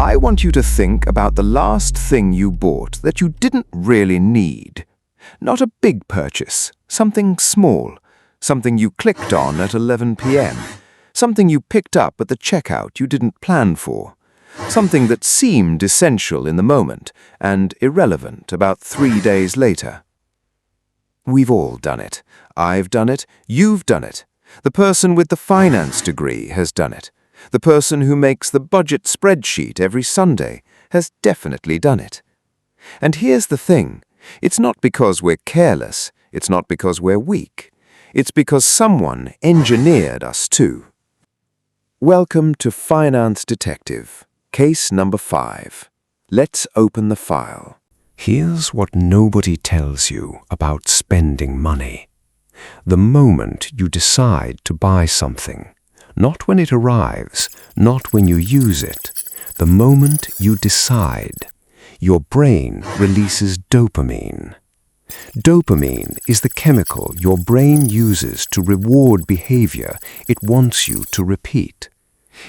I want you to think about the last thing you bought that you didn't really need. Not a big purchase, something small, something you clicked on at 11 p.m., something you picked up at the checkout you didn't plan for, something that seemed essential in the moment and irrelevant about 3 days later. We've all done it. I've done it. You've done it. The person with the finance degree has done it. The person who makes the budget spreadsheet every Sunday has definitely done it. And here's the thing. It's not because we're careless. It's not because we're weak. It's because someone engineered us to. Welcome to Finance Detective, case number 5. Let's open the file. Here's what nobody tells you about spending money. The moment you decide to buy something, not when it arrives, not when you use it, the moment you decide, your brain releases dopamine. Dopamine is the chemical your brain uses to reward behavior it wants you to repeat.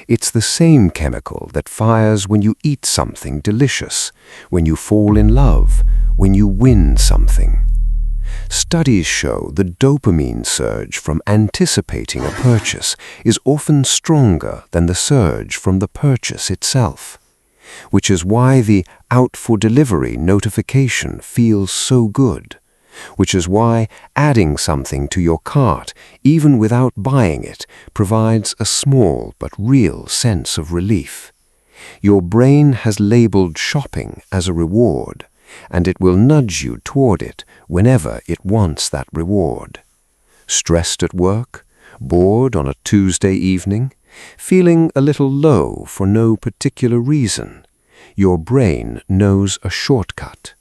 It's the same chemical that fires when you eat something delicious, when you fall in love, when you win something. Studies show the dopamine surge from anticipating a purchase is often stronger than the surge from the purchase itself, which is why the out for delivery notification feels so good, which is why adding something to your cart, even without buying it, provides a small but real sense of relief. Your brain has labeled shopping as a reward, and it will nudge you toward it whenever it wants that reward. Stressed at work, bored on a Tuesday evening, feeling a little low for no particular reason, your brain knows a shortcut.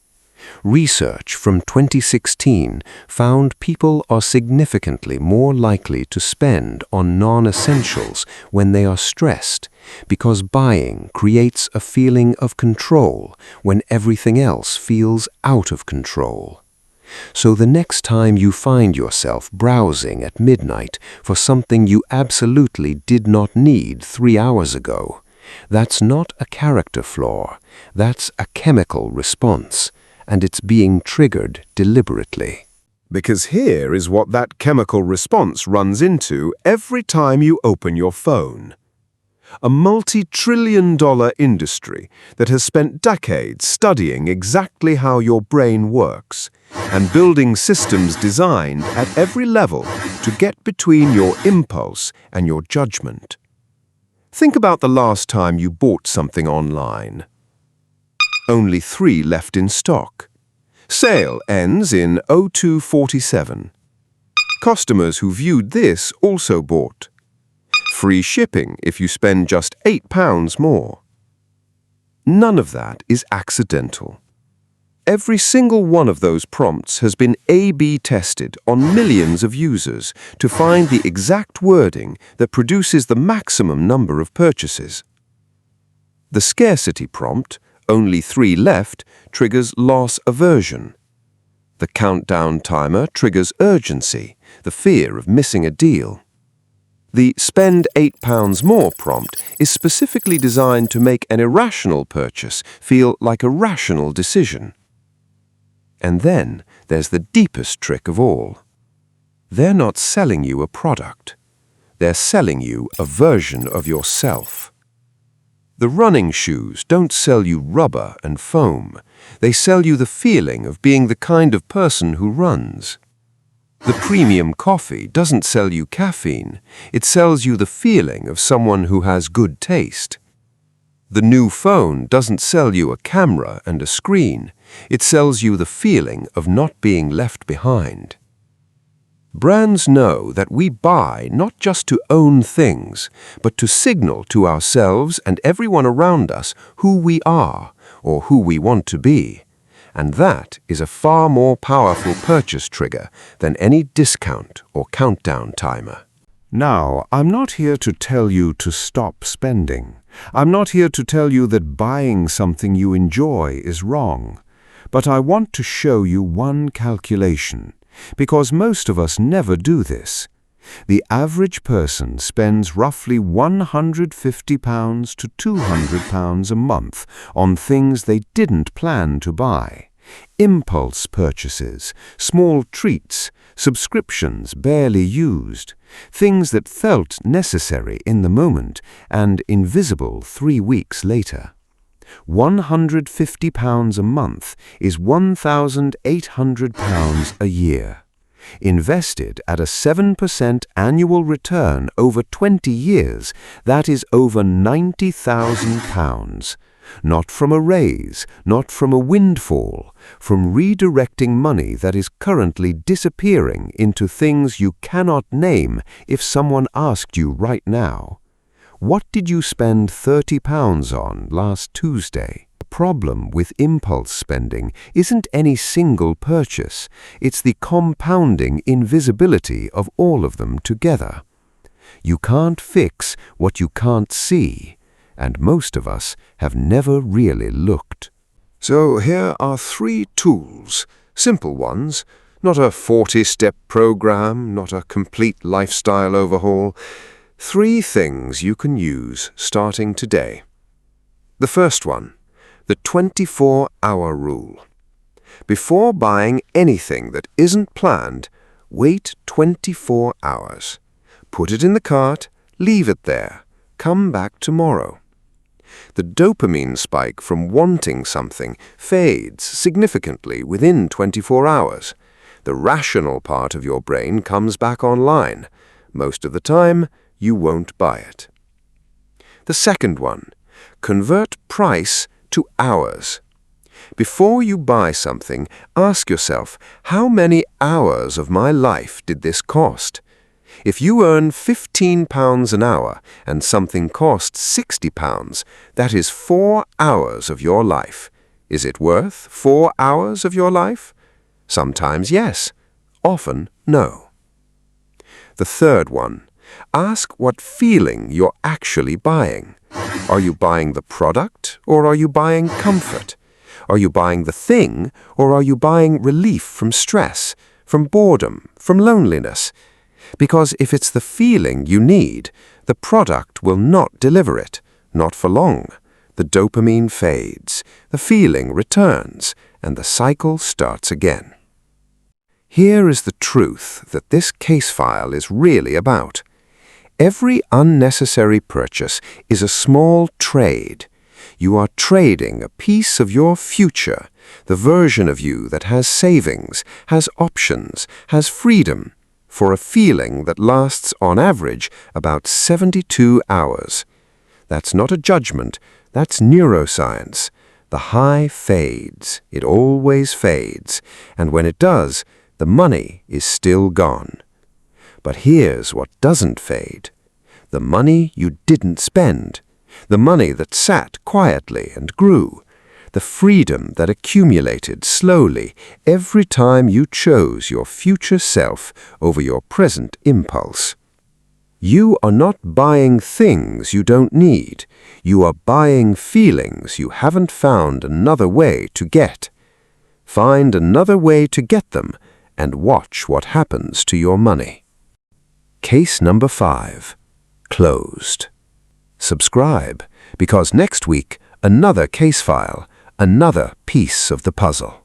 Research from 2016 found people are significantly more likely to spend on non-essentials when they are stressed, because buying creates a feeling of control when everything else feels out of control. So the next time you find yourself browsing at midnight for something you absolutely did not need 3 hours ago, that's not a character flaw, that's a chemical response, and it's being triggered deliberately. Because here is what that chemical response runs into every time you open your phone. A multi-trillion-dollar industry that has spent decades studying exactly how your brain works and building systems designed at every level to get between your impulse and your judgment. Think about the last time you bought something online. Only 3 left in stock. Sale ends in 0247. Customers who viewed this also bought. Free shipping if you spend just £8 more. None of that is accidental. Every single one of those prompts has been A/B tested on millions of users to find the exact wording that produces the maximum number of purchases. The scarcity prompt, only 3 left, triggers loss aversion. The countdown timer triggers urgency, the fear of missing a deal. The spend £8 more prompt is specifically designed to make an irrational purchase feel like a rational decision. And then there's the deepest trick of all. They're not selling you a product. They're selling you a version of yourself. The running shoes don't sell you rubber and foam. They sell you the feeling of being the kind of person who runs. The premium coffee doesn't sell you caffeine. It sells you the feeling of someone who has good taste. The new phone doesn't sell you a camera and a screen. It sells you the feeling of not being left behind. Brands know that we buy not just to own things, but to signal to ourselves and everyone around us who we are or who we want to be. And that is a far more powerful purchase trigger than any discount or countdown timer. Now, I'm not here to tell you to stop spending. I'm not here to tell you that buying something you enjoy is wrong. But I want to show you one calculation, because most of us never do this. The average person spends roughly £150 to £200 a month on things they didn't plan to buy. Impulse purchases, small treats, subscriptions barely used, things that felt necessary in the moment and invisible 3 weeks later. £150 a month is £1,800 a year. Invested at a 7% annual return over 20 years, that is over £90,000. Not from a raise, not from a windfall, from redirecting money that is currently disappearing into things you cannot name if someone asked you right now. What did you spend £30 on last Tuesday? The problem with impulse spending isn't any single purchase, it's the compounding invisibility of all of them together. You can't fix what you can't see, and most of us have never really looked. So here are 3 tools, simple ones, not a 40-step program, not a complete lifestyle overhaul. 3 things you can use starting today. The first one, the 24-hour rule. Before buying anything that isn't planned, wait 24 hours. Put it in the cart, leave it there, come back tomorrow. The dopamine spike from wanting something fades significantly within 24 hours. The rational part of your brain comes back online. Most of the time, you won't buy it. The second one, convert price to hours. Before you buy something, ask yourself, how many hours of my life did this cost? If you earn £15 an hour and something costs £60, that is 4 hours of your life. Is it worth 4 hours of your life? Sometimes yes, often no. The third one, ask what feeling you're actually buying. Are you buying the product or are you buying comfort? Are you buying the thing or are you buying relief from stress, from boredom, from loneliness? Because if it's the feeling you need, the product will not deliver it, not for long. The dopamine fades, the feeling returns, and the cycle starts again. Here is the truth that this case file is really about. Every unnecessary purchase is a small trade. You are trading a piece of your future, the version of you that has savings, has options, has freedom, for a feeling that lasts on average about 72 hours. That's not a judgment, that's neuroscience. The high fades, it always fades, and when it does, the money is still gone. But here's what doesn't fade. The money you didn't spend, the money that sat quietly and grew, the freedom that accumulated slowly every time you chose your future self over your present impulse. You are not buying things you don't need. You are buying feelings you haven't found another way to get. Find another way to get them and watch what happens to your money. Case number 5. Closed. Subscribe, because next week, another case file, another piece of the puzzle.